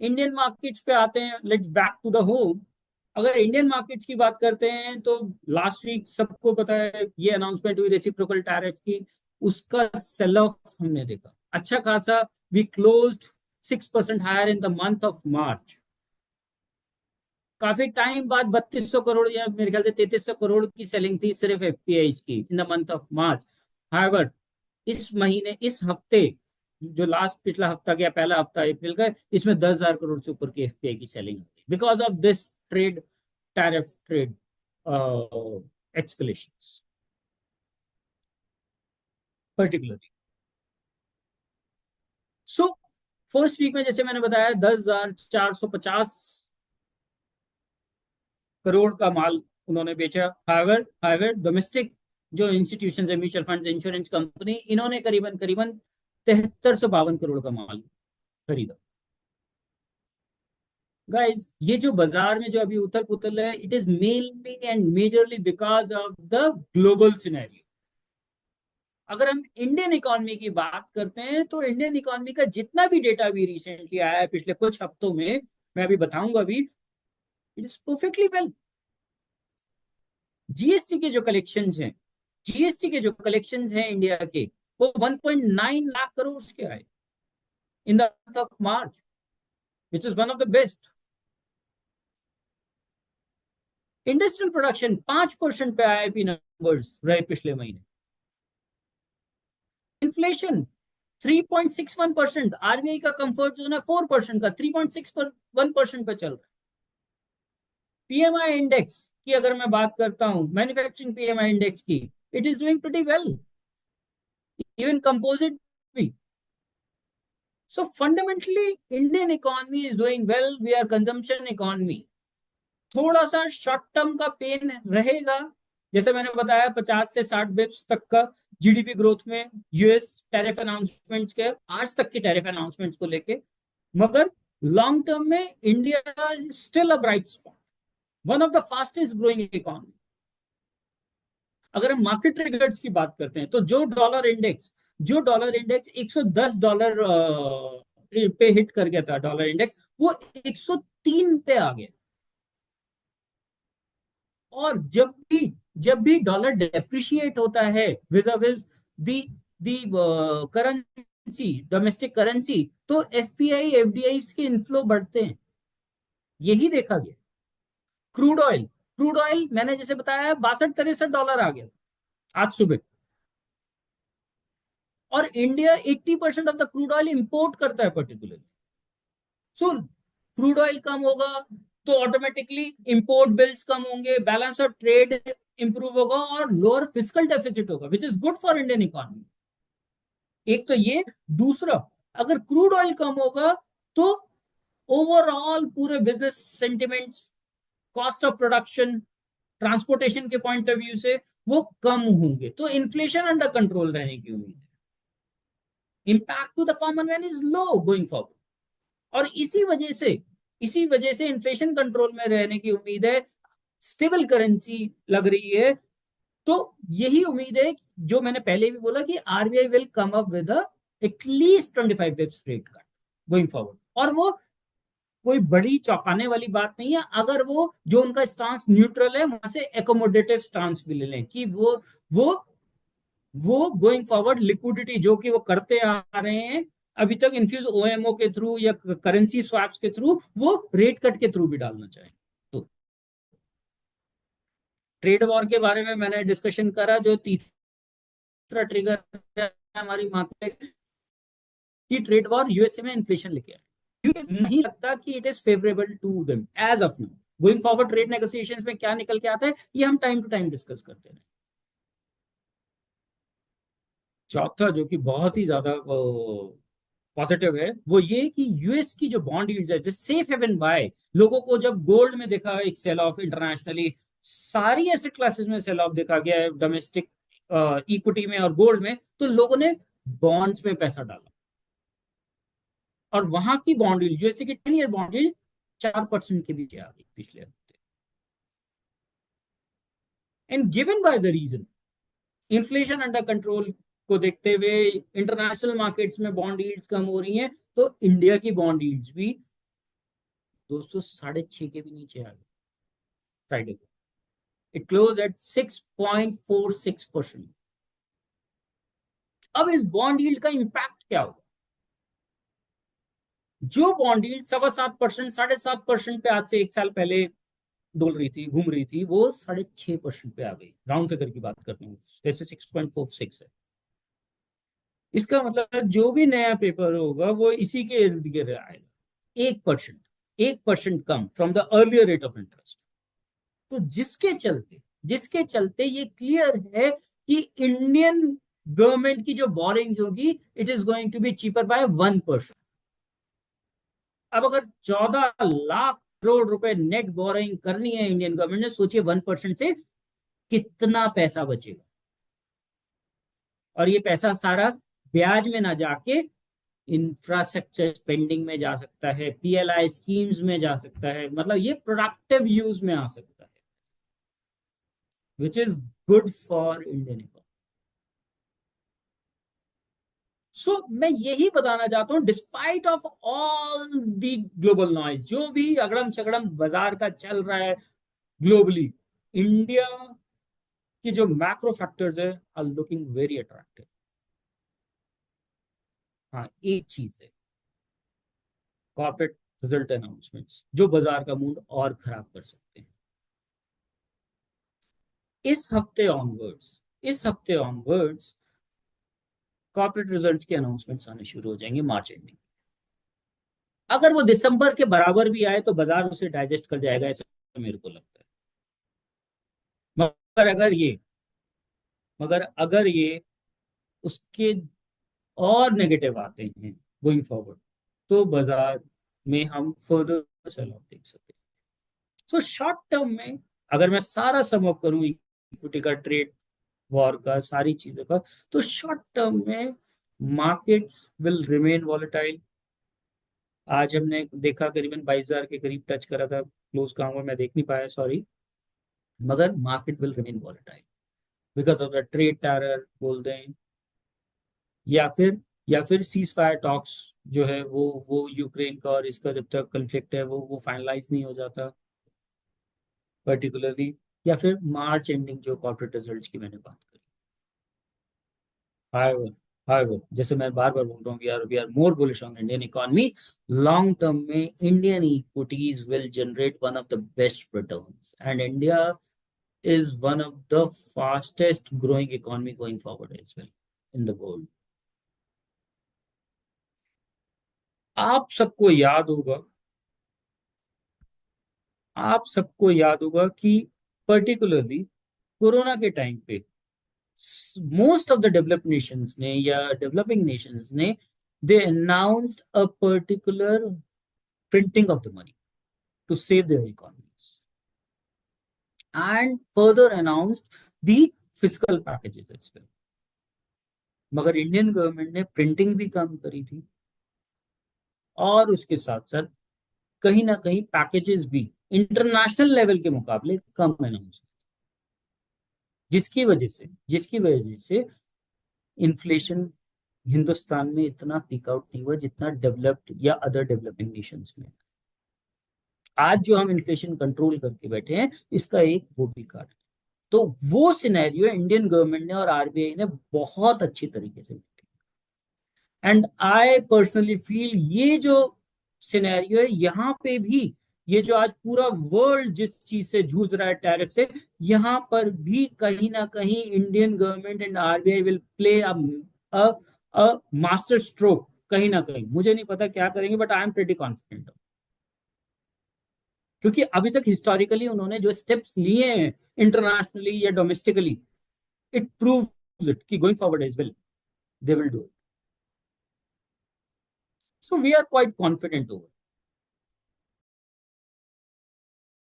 Indian markets पे आते हैं, let's back to the home. अगर इंडियन मार्केट्स की बात करते हैं तो लास्ट वीक सबको पता है ये अनाउंसमेंट हुई रेसिप्रोकल टैरिफ की, उसका सेल ऑफ हमने देखा अच्छा खासा। We closed 6% higher in the month of March. काफी टाइम बाद 3200 करोड़ या मेरे ख्याल से 3300 करोड़ की सेलिंग थी सिर्फ एफपीआई की इन the month of March. However इस महीने, इस हफ्ते, जो लास्ट पिछला हफ्ता गया, पहला हफ्ता अप्रैल का, इसमें 10,000 करोड़ से ऊपर की एफपीआई की सेलिंग हुई because of this trade, tariff trade escalation particularly. So first week में जैसे मैंने बताया 10,450 करोड़ का माल उन्होंने बेचा। हाइवर हाइवर डोमेस्टिक जो इंस्टीट्यूशन है, म्यूचुअल फंड, इंश्योरेंस कंपनी, इन्होंने करीबन करीबन 7352 करोड़ का माल खरीदा। गाइस ये जो बाजार में जो अभी उथल पुथल है, it is mainly and majorly because of the global scenario. अगर हम इंडियन इकोनॉमी की बात करते हैं तो इंडियन इकोनॉमी का जितना भी डेटा भी रिसेंटली आया है पिछले कुछ हफ्तों में, मैं अभी बताऊंगा अभी, it is perfectly well. GST के जो कलेक्शंस हैं, जीएसटी के जो कलेक्शंस हैं इंडिया के, वो 1.9 लाख करोड़ के आए इन the month of March, which is one of the best. Industrial production 5% पे आईआईपी नंबर्स रहे पिछले महीने। इन्फ्लेशन 3.61%, आरबीआई का कंफर्ट जोन है 4% का, 3.61% पे चल रहा है। पीएमआई इंडेक्स की अगर मैं बात करता हूं, मैन्युफैक्चरिंग पीएमआई इंडेक्स की, it is doing pretty well, even composite भी। So fundamentally, Indian economy is doing well. We are consumption economy. थोड़ा सा शॉर्ट टर्म का पेन रहेगा, जैसे मैंने बताया 50 से 60 बिप्स तक का जीडीपी ग्रोथ में यूएस टैरिफ अनाउंसमेंट्स के, आज तक के टैरिफ अनाउंसमेंट्स को लेके। मगर लॉन्ग टर्म में India still a bright spot, one of the fastest growing economy. अगर हम मार्केट ट्रिगर्स की बात करते हैं तो जो डॉलर इंडेक्स $110 पे हिट कर गया था, डॉलर इंडेक्स वो 103 पे आ गया। और जब भी डॉलर डेप्रिशिएट होता है विजा विज दी दी करेंसी, डोमेस्टिक करेंसी, तो एफपीआई एफडीआई के इनफ्लो बढ़ते हैं, यही देखा गया। क्रूड ऑयल मैंने जैसे बताया 62-63 डॉलर आ गया आज सुबह। और India 80% of the crude oil import करता है पर्टिकुलरली। सो क्रूड ऑयल कम होगा तो ऑटोमेटिकली इंपोर्ट बिल्स कम होंगे, बैलेंस ऑफ ट्रेड इंप्रूव होगा और लोअर फिजिकल डेफिसिट होगा, विच is good for Indian economy. एक तो ये, दूसरा, अगर क्रूड ऑयल कम होगा तो ओवरऑल पूरे business sentiments, cost of production, transportation के पॉइंट ऑफ व्यू से वो कम होंगे, तो इन्फ्लेशन अंडर कंट्रोल रहने की उम्मीद है। Impact to the common man is low going forward. और इसी वजह से इन्फ्लेशन कंट्रोल में रहने की उम्मीद है, स्टेबल करेंसी लग रही है। तो यही उम्मीद है जो मैंने पहले भी बोला कि RBI will come up with at least 25 Bips rate cut going forward. और वो कोई बड़ी चौंकाने वाली बात नहीं है अगर वो जो उनका स्टांस न्यूट्रल है वहां से एकोमोडेटिव स्टांस भी ले लें कि वो वो गोइंग फॉरवर्ड लिक्विडिटी जो कि वो करते आ रहे हैं अभी तक, इन्फ्यूज ओएमओ के थ्रू या करेंसी स्वैप्स के थ्रू, वो रेट कट के थ्रू भी डालना चाहें। तो ट्रेड वॉर के बारे में मैंने डिस्कशन करा, जो तीसरा ट्रिगर है हमारी मार्केट की, ट्रेड वॉर यूएसए में इन्फ्लेशन लेके आए। नहीं लगता कि it is favourable to them as of now. Going forward trade negotiations में क्या निकल के आता है ये हम टाइम टू टाइम डिस्कस करते हैं। चौथा जो कि बहुत ही ज्यादा पॉजिटिव है वो ये कि यूएस की जो बॉन्ड यील्ड्स है, जो सेफ हेवन बाय, लोगों को जब गोल्ड में देखा एक सेल ऑफ इंटरनेशनली, सारी एसेट क्लासेस में सेल ऑफ देखा गया है, डोमेस्टिक इक्विटी में और गोल्ड में, तो लोगों ने बॉन्ड्स में पैसा डाला। और वहां की बॉन्ड यील्ड, यूएसए की 10 ईयर बॉन्ड यील्ड 4% के बीच आ गई पिछले हफ्ते। And given by the reason inflation under control को देखते हुए इंटरनेशनल मार्केट्स में बॉन्ड यील्ड्स कम हो रही हैं, तो इंडिया की बॉन्ड यील्ड्स भी दोस्तों 6.5 के भी नीचे आ गए फ्राइडे को। It close eight 6.46%। अब इस बॉन्ड यील्ड का इंपैक्ट क्या होगा? जो बॉन्ड यील्ड 7.25%, 7.5% पे आज से एक साल पहले डोल रही थी, घूम रही थी, वो 6.5% पे आ गई। राउंड फिगर की बात करते हैं, जैसे 6.46 है। इसका मतलब जो भी नया पेपर होगा वो इसी के इर्द गिर्द आएगा। 1%, 1% come from the earlier rate of interest. तो जिसके चलते ये क्लियर है कि इंडियन गवर्नमेंट की जो बोरिंग होगी, it is going to be cheaper by 1%। अब अगर 14 लाख करोड़ रुपए नेट बोरिंग करनी है इंडियन गवर्नमेंट ने, सोचिए 1% से कितना पैसा बचेगा। और ये पैसा सारा ब्याज में ना जाके इंफ्रास्ट्रक्चर स्पेंडिंग में जा सकता है, पीएलआई स्कीम्स में जा सकता है, मतलब ये प्रोडक्टिव यूज में आ सकता है, which is good for Indian economy. So मैं यही बताना चाहता हूं, despite of all the global noise, जो भी अगड़म शगड़म बाजार का चल रहा है ग्लोबली, इंडिया की जो मैक्रो फैक्टर्स है आर लुकिंग वेरी अट्रैक्टिव। हाँ, एक चीज है, कॉर्पोरेट रिजल्ट अनाउंसमेंट्स जो बाजार का मूड और खराब कर सकते हैं। इस हफ्ते ऑनवर्ड्स कॉर्पोरेट रिजल्ट्स के अनाउंसमेंट्स आने शुरू हो जाएंगे मार्च एंडिंग। अगर वो दिसंबर के बराबर भी आए तो बाजार उसे डाइजेस्ट कर जाएगा, ऐसा मेरे को लगता है। मगर अगर ये मगर अगर ये उसके और नेगेटिव आते हैं गोइंग फॉरवर्ड, तो बाजार में हम फर्दर सेल ऑफ देख सकते हैं। सो शॉर्ट टर्म में अगर मैं सारा सम अप करूं, इक्विटी का, ट्रेड वॉर का, सारी चीजों का, तो शॉर्ट टर्म में मार्केट्स विल रिमेन वॉलेटाइल। आज हमने देखा करीबन 22,000 के करीब टच करा था, क्लोज का हुआ मैं देख नहीं पाया, सॉरी। मगर market will remain volatile because of the trade terror बोल दें, या फिर सीज फायर टॉक्स जो है वो यूक्रेन का और इसका जब तक कन्फ्लिक्ट है वो फाइनलाइज नहीं हो जाता पर्टिकुलरली, या फिर मार्च एंडिंग जो कॉर्पोरेट रिजल्ट्स की मैंने बात करी। हाउएवर हाउएवर जैसे मैं बार बार बोल रहा हूँ, we are more bullish on Indian economy. Long term में Indian equities will generate one of the best returns, and India is one of the fastest growing economy going forward as well in the world. आप सबको याद होगा आप सबको याद होगा कि पर्टिकुलरली कोरोना के टाइम पे most of the developed nations ने या डेवलपिंग नेशंस ने, they announced a particular printing of the money to save their economies and further announced the physical packages as well. मगर इंडियन गवर्नमेंट ने printing भी कम करी थी और उसके साथ साथ कहीं ना कहीं पैकेजेस भी इंटरनेशनल लेवल के मुकाबले कम अनाउंस, जिसकी वजह से इन्फ्लेशन हिंदुस्तान में इतना पीक आउट नहीं हुआ जितना डेवलप्ड या अदर डेवलपिंग नेशंस में। आज जो हम इन्फ्लेशन कंट्रोल करके बैठे हैं, इसका एक वो भी कारण। तो वो सिनेरियो इंडियन गवर्नमेंट ने और आरबीआई ने बहुत अच्छी तरीके से, एंड आई पर्सनली फील ये जो सिनेरियो है यहाँ पे भी, ये जो आज पूरा वर्ल्ड जिस चीज से जूझ रहा है टैरिफ से, यहाँ पर भी कहीं ना कहीं Indian government and RBI will play a master stroke. कहीं ना कहीं मुझे नहीं पता क्या करेंगे, but I am pretty confident, क्योंकि अभी तक हिस्टोरिकली उन्होंने जो स्टेप्स लिए हैं इंटरनेशनली या डोमेस्टिकली, इट प्रूव्स इट कि going forward as well they will do it. So we are quite confident over